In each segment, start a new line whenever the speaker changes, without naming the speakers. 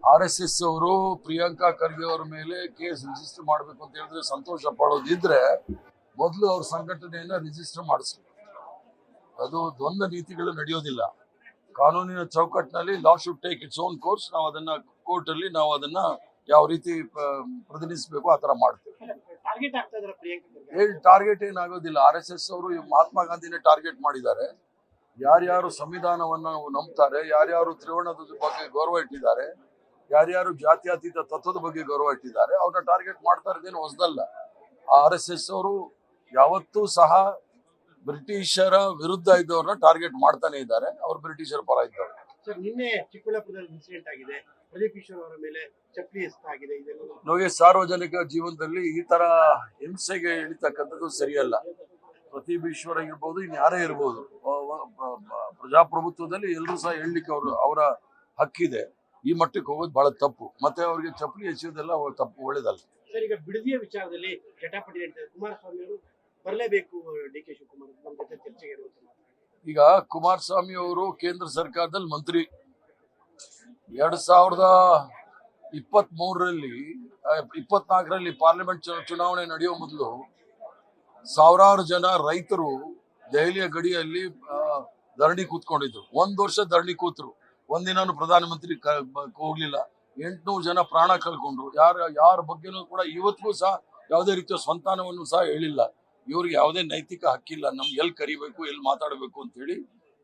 RSS ಅವರು ಪ್ರಿಯಾಂಕಾ ಖರ್ಗೆ ಅವರ ಮೇಲೆ ಕೇಸ್ ರಿಜಿಸ್ಟರ್ ಮಾಡಬೇಕು ಅಂತ ಹೇಳಿದ್ರೆ ಸಂತೋಷ ಪಡೋದಿದ್ರೆ ಮೊದಲು ಅವ್ರ ಸಂಘಟನೆಯನ್ನ ರಿಜಿಸ್ಟರ್ ಮಾಡಿಸ್ಬೇಕು. ಅದು ದ್ವಂದ್ವ ನೀತಿಗಳು ನಡೆಯೋದಿಲ್ಲ. ಕಾನೂನಿನ ಚೌಕಟ್ಟಿನಲ್ಲಿ law should take its own course. ನಾವು ಅದನ್ನ ಕೋರ್ಟ್ ಅಲ್ಲಿ ನಾವು ಅದನ್ನ ಯಾವ ರೀತಿ ಪ್ರತಿನಿಧಿಸಬೇಕು ಆ ತರ ಮಾಡ್ತೇವೆ. ಟಾರ್ಗೆಟ್ ಏನಾಗೋದಿಲ್ಲ. RSS ಅವರು ಮಹಾತ್ಮ ಗಾಂಧಿನೇ ಟಾರ್ಗೆಟ್ ಮಾಡಿದ್ದಾರೆ. ಯಾರ್ಯಾರು ಸಂವಿಧಾನವನ್ನ ನಂಬ್ತಾರೆ, ಯಾರ್ಯಾರು ತ್ರಿವರ್ಣದ ಬಗ್ಗೆ ಗೌರವ ಇಟ್ಟಿದ್ದಾರೆ, ಯಾರ್ಯಾರು ಜಾತ್ಯತೀತ ತತ್ವದ ಬಗ್ಗೆ ಗೌರವ ಇಟ್ಟಿದ್ದಾರೆ, ಅವ್ರನ್ನ ಟಾರ್ಗೆಟ್ ಮಾಡ್ತಾ ಇರೋದೇನು ಹೊಸದಲ್ಲ. RSS ಅವರು ಯಾವತ್ತೂ ಸಹ ಬ್ರಿಟಿಷರ ವಿರುದ್ಧ ಇದ್ದವ್ರನ್ನ ಟಾರ್ಗೆಟ್ ಮಾಡ್ತಾನೆ ಇದ್ದಾರೆ. ಅವ್ರು ಬ್ರಿಟಿಷರ ಪರ ಇದ್ದವರು.
ಸರ್, ನಿನ್ನೆ ಚಿಕ್ಕಬಳ್ಳಾಪುರದಲ್ಲಿ ಇನ್ಸಿಡೆಂಟ್ ಆಗಿದೆ, ಪ್ರದೀಪ್ ಈಶ್ವರ್ ಅವರ ಮೇಲೆ ಚಪ್ಪಲಿ ಎಸೆತಾಗಿದೆ.
ನಮಗೆ ಸಾರ್ವಜನಿಕ ಜೀವನದಲ್ಲಿ ಈ ತರ ಹಿಂಸೆಗೆ ಇಳಿತಕ್ಕಂಥದ್ದು ಸರಿಯಲ್ಲ. ಪ್ರದೀಪ್ ಈಶ್ವರ್ ಇರ್ಬೋದು, ಇನ್ ಯಾರೇ ಇರ್ಬೋದು, ಪ್ರಜಾಪ್ರಭುತ್ವದಲ್ಲಿ ಎಲ್ಲರೂ ಸಹ ಹೇಳಲಿಕ್ಕೆ ಅವರ ಹಕ್ಕಿದೆ. ಈ ಮಟ್ಟಕ್ಕೆ ಹೋಗೋದು ಬಹಳ ತಪ್ಪು. ಮತ್ತೆ ಅವ್ರಿಗೆ ಚಪ್ಪಲಿ ಎಸೆಯೋದೆಲ್ಲ ತಪ್ಪು, ಒಳ್ಳೇದಲ್ಲ.
ಸರ್, ಈಗ ಬಿಡದಿಯ ವಿಚಾರದಲ್ಲಿ ಜಟಾಪಟಿ ನಡೀತದೆ. ಕುಮಾರಸ್ವಾಮಿ ಅವರು ಬರಲೇಬೇಕು, DK ಶಿವಕುಮಾರ್ ನಮ್ಮ ಜೊತೆ ಚರ್ಚೆಗೆ.
ಈಗ ಕುಮಾರಸ್ವಾಮಿ ಅವರು ಕೇಂದ್ರ ಸರ್ಕಾರದಲ್ಲಿ ಮಂತ್ರಿ. 2023-24ರಲ್ಲಿ ಪಾರ್ಲಿಮೆಂಟ್ ಚುನಾವಣೆ ನಡೆಯೋ ಮೊದಲು ಸಾವಿರಾರು ಜನ ರೈತರು ದೆಹಲಿಯ ಗಡಿಯಲ್ಲಿ ಧರಣಿ ಕೂತ್ಕೊಂಡಿದ್ರು. 1 ವರ್ಷ ಧರಣಿ ಕೂತ್ರು. ಒಂದಿನಾನು ಪ್ರಧಾನಮಂತ್ರಿ ಹೋಗ್ಲಿಲ್ಲ. 800 ಜನ ಪ್ರಾಣ ಕಳ್ಕೊಂಡ್ರು. ಯಾರ ಬಗ್ಗೆನೂ ಕೂಡ ಇವತ್ತಿಗೂ ಸಹ ಯಾವುದೇ ರೀತಿಯ ಸಂತಾನವನ್ನು ಸಹ ಹೇಳಿಲ್ಲ. ಇವ್ರಿಗೆ ಯಾವುದೇ ನೈತಿಕ ಹಕ್ಕಿಲ್ಲ ನಮ್ಗೆ ಎಲ್ಲಿ ಕರಿಬೇಕು, ಎಲ್ಲಿ ಮಾತಾಡಬೇಕು ಅಂತ ಹೇಳಿ.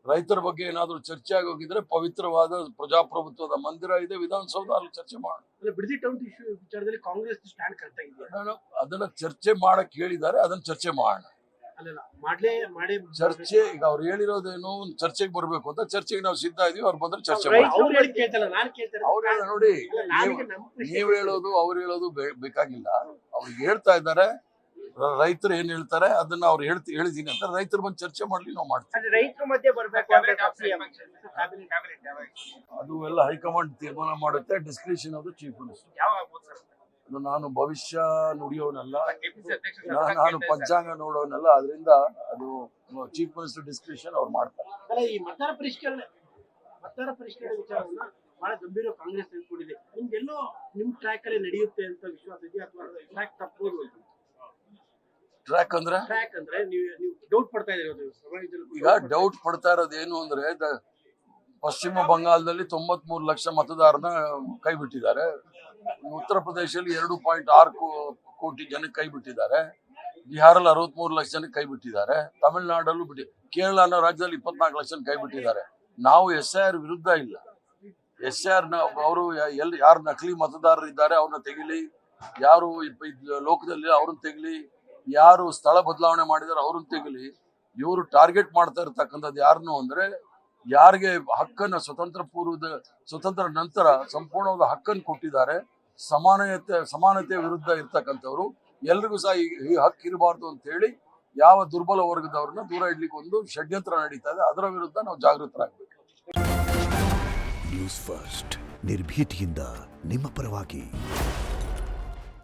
ರೈತರ ಬಗ್ಗೆ ಏನಾದ್ರು ಚರ್ಚೆ ಆಗೋಗಿದ್ರೆ ಪವಿತ್ರವಾದ ಪ್ರಜಾಪ್ರಭುತ್ವದ ಮಂದಿರ ಇದೆ, ವಿಧಾನಸೌಧ, ಅಲ್ಲಿ ಚರ್ಚೆ ಮಾಡೋಣ.
ಬಿಡದಿ ಟೌನ್ ಇಶ್ಯೂ ವಿಚಾರದಲ್ಲಿ ಕಾಂಗ್ರೆಸ್ ಸ್ಟ್ಯಾಂಡ್ ಕರೆಕ್ಟ್ ಆಗಿದೆ.
ಅದನ್ನ ಚರ್ಚೆ ಮಾಡಕ್ ಹೇಳಿದ್ದಾರೆ, ಅದನ್ನ ಚರ್ಚೆ ಮಾಡೋಣ. ಚರ್ಚೆ ಈಗ ಅವ್ರು ಹೇಳಿರೋದೇನು, ಚರ್ಚೆಗೆ ಬರ್ಬೇಕು ಅಂತ. ಚರ್ಚೆಗೆ ನಾವು ಸಿದ್ಧ ಇದೀವಿ. ಅವ್ರು ಬಂದ್ರೆ ಚರ್ಚೆ ಮಾಡಿ. ಅವ್ರು ನೋಡಿ, ನೀವ್ ಹೇಳೋದು ಅವ್ರು ಹೇಳೋದು ಬೇಕಾಗಿಲ್ಲ. ಅವ್ರಿಗೆ ಹೇಳ್ತಾ ಇದ್ದಾರೆ, ರೈತರು ಏನ್ ಹೇಳ್ತಾರೆ ಅದನ್ನ ಅವ್ರು ಹೇಳಿದೀನಿ ಅಂತ. ರೈತರು ಬಂದು ಚರ್ಚೆ ಮಾಡ್ಲಿ, ನಾವು ಮಾಡ್ತೀವಿ.
ರೈತರ ಮಧ್ಯೆ ಬರ್ಬೇಕು
ಅದು ಎಲ್ಲ ಹೈಕಮಾಂಡ್ ತೀರ್ಮಾನ ಮಾಡುತ್ತೆ. Discretion of the chief minister. ನಾನು ಭವಿಷ್ಯ ನುಡಿಯೋನಲ್ಲ, ನಾನು ಪಂಚಾಂಗ ನೋಡೋನಲ್ಲ. ಅದರಿಂದ ಅದು ಚೀಫ್ ಮಿನಿಸ್ಟರ್ ಡಿಸ್ಕ್ರಿಷನ್ ಅವ್ರು ಮಾಡ್ತಾರೆ.
ಈ ಮತದಾರ ಪರಿಷ್ಕರಣೆ ವಿಚಾರವನ್ನ ಬಹಳ ಗಂಭೀರ ಕಾಂಗ್ರೆಸ್ ತೆಗೆದುಕೊಂಡಿದೆ. ನಿಮ್ಗೆಲ್ಲೋ ನಿಮ್ ಟ್ರ್ಯಾಕ್ ಅಲ್ಲಿ ನಡೆಯುತ್ತೆ ಅಂತ ವಿಶ್ವಾಸ ಇದೆಯಾ, ಅಥವಾ ಟ್ರ್ಯಾಕ್ ತಪ್ಪಬಹುದು ಅಂತ?
ಟ್ರ್ಯಾಕ್ ಅಂದ್ರೆ
ನೀವು ಡೌಟ್ ಪಡ್ತಾ ಇದ್ದೀರಿ.
ಈಗ ಡೌಟ್ ಪಡ್ತಾ ಇರೋದು ಏನು ಅಂದ್ರೆ, ಪಶ್ಚಿಮ ಬಂಗಾಳದಲ್ಲಿ 93 ಲಕ್ಷ ಮತದಾರನ ಕೈ ಬಿಟ್ಟಿದ್ದಾರೆ. ಉತ್ತರ ಪ್ರದೇಶದಲ್ಲಿ 2.6 ಕೋಟಿ ಜನಕ್ಕೆ ಕೈ ಬಿಟ್ಟಿದ್ದಾರೆ. ಬಿಹಾರಲ್ಲಿ 63 ಲಕ್ಷ ಜನಕ್ಕೆ ಕೈ ಬಿಟ್ಟಿದ್ದಾರೆ. ತಮಿಳುನಾಡಲ್ಲೂ ಕೇರಳ ಅನ್ನೋ ರಾಜ್ಯದಲ್ಲಿ 24 ಲಕ್ಷ ಕೈ ಬಿಟ್ಟಿದ್ದಾರೆ. ನಾವು SIR ವಿರುದ್ಧ ಇಲ್ಲ. SIR ಅವರು ಯಾರು ನಕಲಿ ಮತದಾರರು ಇದ್ದಾರೆ ಅವ್ರನ್ನ ತೆಗಿಲಿ, ಯಾರು ಲೋಕದಲ್ಲಿ ಅವ್ರನ್ನ ತೆಗಿಲಿ, ಯಾರು ಸ್ಥಳ ಬದಲಾವಣೆ ಮಾಡಿದಾರೆ ಅವ್ರನ್ನ ತೆಗಿಲಿ. ಇವರು ಟಾರ್ಗೆಟ್ ಮಾಡ್ತಾ ಇರ್ತಕ್ಕಂಥದ್ದು ಯಾರನ್ನು ಅಂದ್ರೆ, ಯಾರಿಗೆ ಹಕ್ಕನ್ನು ಸ್ವತಂತ್ರ ನಂತರ ಸಂಪೂರ್ಣವಾದ ಹಕ್ಕನ್ನು ಕೊಟ್ಟಿದ್ದಾರೆ, ಸಮಾನತೆ ವಿರುದ್ಧ ಇರ್ತಕ್ಕಂಥವ್ರು, ಎಲ್ರಿಗೂ ಸಹ ಈ ಹಕ್ಕು ಇರಬಾರ್ದು ಅಂತ ಹೇಳಿ ಯಾವ ದುರ್ಬಲ ವರ್ಗದವ್ರನ್ನ ದೂರ ಇಡ್ಲಿಕ್ಕೆ ಒಂದು ಷಡ್ಯಂತ್ರ ನಡೀತಾ ಇದೆ. ಅದರ ವಿರುದ್ಧ ನಾವು ಜಾಗೃತರಾಗಬೇಕು.
ನ್ಯೂಸ್ ಫಸ್ಟ್, ನಿರ್ಭೀತಿಯಿಂದ ನಿಮ್ಮ ಪರವಾಗಿ.